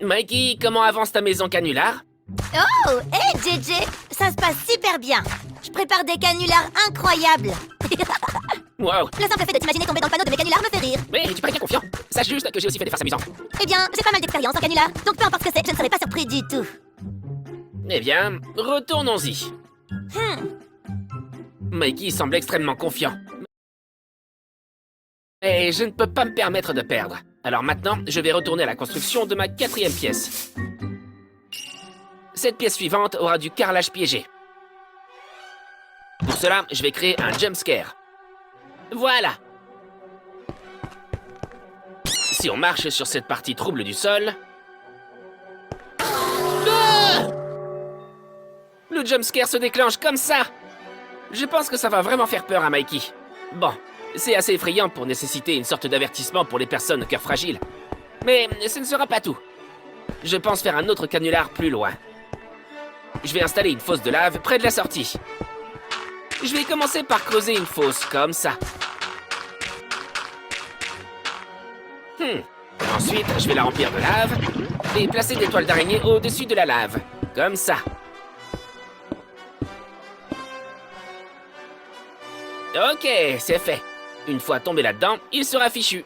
Mikey, comment avance ta maison canular? Oh, hé JJ, ça se passe super bien. Je prépare des canulars incroyables. Wow. Le simple fait de t'imaginer tomber dans le panneau de mes canulars me fait rire. Mais tu parais bien confiant. Sache juste que j'ai aussi fait des farces amusantes. Eh bien, j'ai pas mal d'expérience en canular, donc peu importe ce que c'est, je ne serai pas surpris du tout. Eh bien, retournons-y. Mikey semble extrêmement confiant. Et je ne peux pas me permettre de perdre. Alors maintenant, je vais retourner à la construction de ma 4e pièce. Cette pièce suivante aura du carrelage piégé. Pour cela, je vais créer un jump scare. Voilà. Si on marche sur cette partie trouble du sol... Ah! Le jump scare se déclenche comme ça. Je pense que ça va vraiment faire peur à Mikey. Bon, c'est assez effrayant pour nécessiter une sorte d'avertissement pour les personnes au cœur fragile. Mais ce ne sera pas tout. Je pense faire un autre canular plus loin. Je vais installer une fosse de lave près de la sortie. Je vais commencer par creuser une fosse, comme ça. Ensuite, je vais la remplir de lave et placer des toiles d'araignée au-dessus de la lave, comme ça. Ok, c'est fait. Une fois tombé là-dedans, il sera fichu.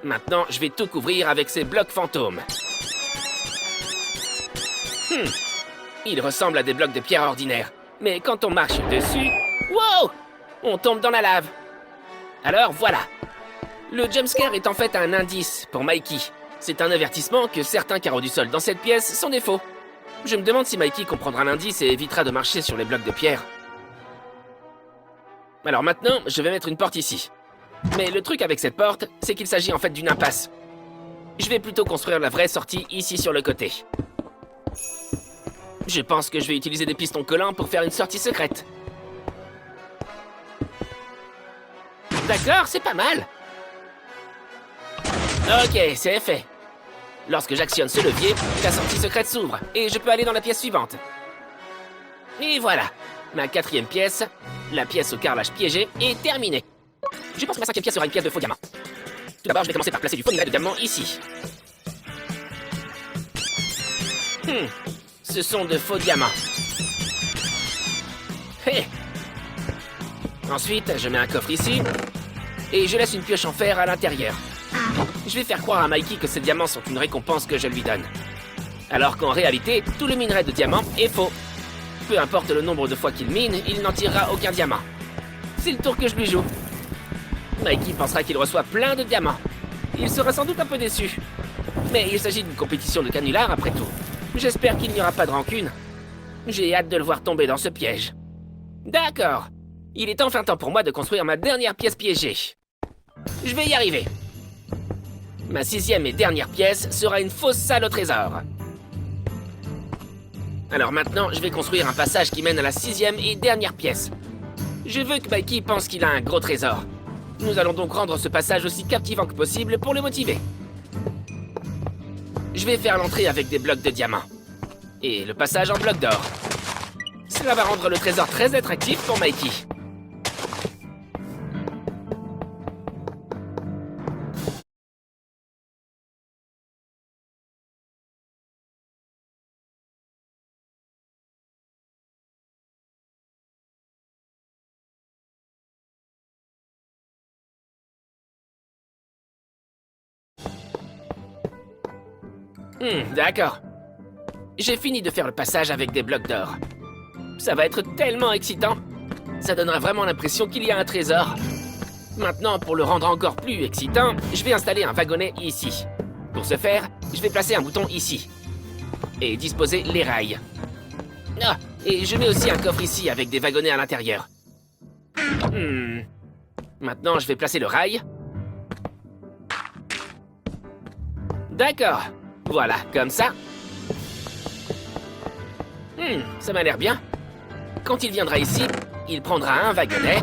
Maintenant, je vais tout couvrir avec ces blocs fantômes. Ils ressemblent à des blocs de pierre ordinaires. Mais quand on marche dessus... Wow! On tombe dans la lave. Alors voilà. Le jumpscare est en fait un indice pour Mikey. C'est un avertissement que certains carreaux du sol dans cette pièce sont des faux. Je me demande si Mikey comprendra l'indice et évitera de marcher sur les blocs de pierre. Alors maintenant, je vais mettre une porte ici. Mais le truc avec cette porte, c'est qu'il s'agit en fait d'une impasse. Je vais plutôt construire la vraie sortie ici sur le côté. Je pense que je vais utiliser des pistons collants pour faire une sortie secrète. D'accord, c'est pas mal. Ok, c'est fait. Lorsque j'actionne ce levier, la sortie secrète s'ouvre et je peux aller dans la pièce suivante. Et voilà, ma 4e pièce, la pièce au carrelage piégé, est terminée. Je pense que ma 5e pièce sera une pièce de faux diamant. Tout d'abord, je vais commencer par placer du faux minerai de diamant ici. Ce sont de faux diamants. Hé! Ensuite, je mets un coffre ici et je laisse une pioche en fer à l'intérieur. Je vais faire croire à Mikey que ces diamants sont une récompense que je lui donne. Alors qu'en réalité, tout le minerai de diamant est faux. Peu importe le nombre de fois qu'il mine, il n'en tirera aucun diamant. C'est le tour que je lui joue. Mikey pensera qu'il reçoit plein de diamants. Il sera sans doute un peu déçu. Mais il s'agit d'une compétition de canular après tout. J'espère qu'il n'y aura pas de rancune. J'ai hâte de le voir tomber dans ce piège. D'accord. Il est enfin temps pour moi de construire ma dernière pièce piégée. Je vais y arriver. Ma 6e et dernière pièce sera une fausse salle au trésor. Alors maintenant, je vais construire un passage qui mène à la 6e et dernière pièce. Je veux que Mikey pense qu'il a un gros trésor. Nous allons donc rendre ce passage aussi captivant que possible pour le motiver. Je vais faire l'entrée avec des blocs de diamants. Et le passage en blocs d'or. Cela va rendre le trésor très attractif pour Mikey. D'accord. J'ai fini de faire le passage avec des blocs d'or. Ça va être tellement excitant. Ça donnera vraiment l'impression qu'il y a un trésor. Maintenant, pour le rendre encore plus excitant, je vais installer un wagonnet ici. Pour ce faire, je vais placer un bouton ici. Et disposer les rails. Ah, et je mets aussi un coffre ici avec des wagonnets à l'intérieur. Maintenant, je vais placer le rail. D'accord. Voilà, comme ça. Ça m'a l'air bien. Quand il viendra ici, il prendra un wagonnet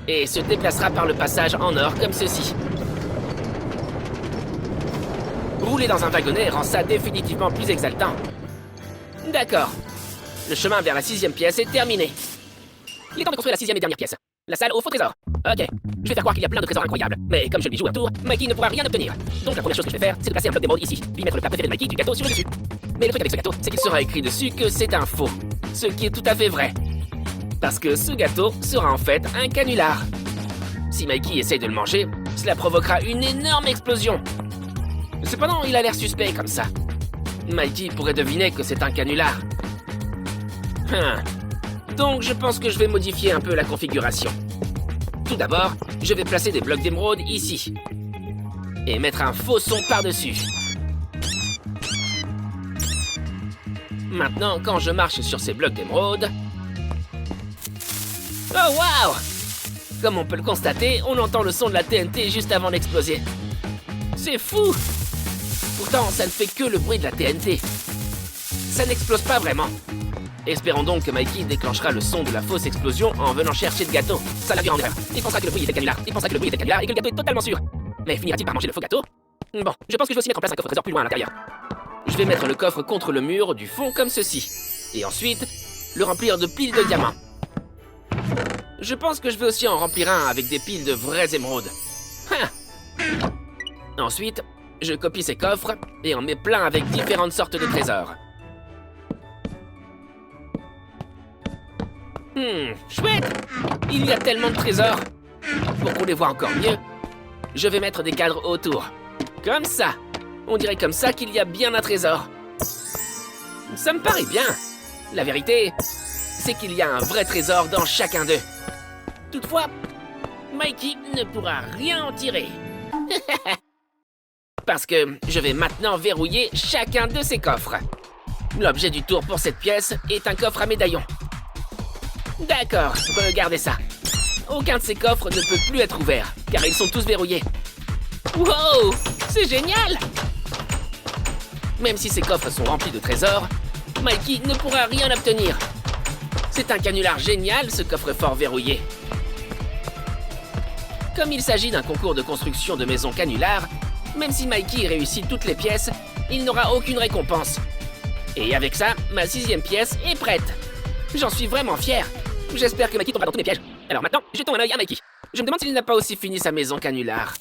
et se déplacera par le passage en or comme ceci. Rouler dans un wagonnet rend ça définitivement plus exaltant. D'accord. Le chemin vers la 6e pièce est terminé. Il est temps de construire la 6e et dernière pièce. La salle au faux trésor. Ok, je vais faire croire qu'il y a plein de trésors incroyables. Mais comme je lui joue un tour, Mikey ne pourra rien obtenir. Donc la première chose que je vais faire, c'est de placer un bloc d'émeraude ici, puis mettre le plat préféré de Mikey, du gâteau, sur le dessus. Mais le truc avec ce gâteau, c'est qu'il sera écrit dessus que c'est un faux. Ce qui est tout à fait vrai. Parce que ce gâteau sera en fait un canular. Si Mikey essaye de le manger, cela provoquera une énorme explosion. Cependant, il a l'air suspect comme ça. Mikey pourrait deviner que c'est un canular. Donc je pense que je vais modifier un peu la configuration. Tout d'abord, je vais placer des blocs d'émeraude ici. Et mettre un faux son par-dessus. Maintenant, quand je marche sur ces blocs d'émeraude... Oh waouh! Comme on peut le constater, on entend le son de la TNT juste avant d'exploser. C'est fou! Pourtant, ça ne fait que le bruit de la TNT. Ça n'explose pas vraiment. Espérons donc que Mikey déclenchera le son de la fausse explosion en venant chercher le gâteau. Ça l'a vu en erreur. Il pensera que le bruit était canular. Il pensera que le bruit était canular et que le gâteau est totalement sûr. Mais finira-t-il par manger le faux gâteau? Bon, je pense que je vais aussi mettre en place un coffre trésor plus loin à l'intérieur. Je vais mettre le coffre contre le mur du fond comme ceci. Et ensuite, le remplir de piles de diamants. Je pense que je vais aussi en remplir un avec des piles de vraies émeraudes. Ensuite, je copie ces coffres et en mets plein avec différentes sortes de trésors. Chouette! Il y a tellement de trésors! Pour qu'on les voit encore mieux, je vais mettre des cadres autour. Comme ça! On dirait comme ça qu'il y a bien un trésor. Ça me paraît bien. La vérité, c'est qu'il y a un vrai trésor dans chacun d'eux. Toutefois, Mikey ne pourra rien en tirer. Parce que je vais maintenant verrouiller chacun de ces coffres. L'objet du tour pour cette pièce est un coffre à médaillon. D'accord, regardez ça. Aucun de ces coffres ne peut plus être ouvert, car ils sont tous verrouillés. Wow, c'est génial! Même si ces coffres sont remplis de trésors, Mikey ne pourra rien obtenir. C'est un canular génial, ce coffre-fort verrouillé. Comme il s'agit d'un concours de construction de maisons canulars, même si Mikey réussit toutes les pièces, il n'aura aucune récompense. Et avec ça, ma 6e pièce est prête. J'en suis vraiment fier. J'espère que Mikey tombera dans tous mes pièges. Alors maintenant, jetons un œil à Mikey. Je me demande s'il n'a pas aussi fini sa maison canular.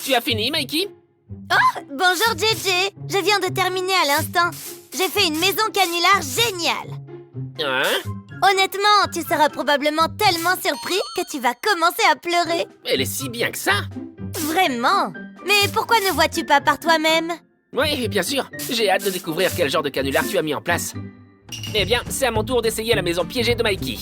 Tu as fini, Mikey? Oh, bonjour JJ. Je viens de terminer à l'instant. J'ai fait une maison canular géniale. Hein? Honnêtement, tu seras probablement tellement surpris que tu vas commencer à pleurer. Elle est si bien que ça? Vraiment? Mais pourquoi ne vois-tu pas par toi-même? Oui, bien sûr. J'ai hâte de découvrir quel genre de canular tu as mis en place. Eh bien, c'est à mon tour d'essayer la maison piégée de Mikey.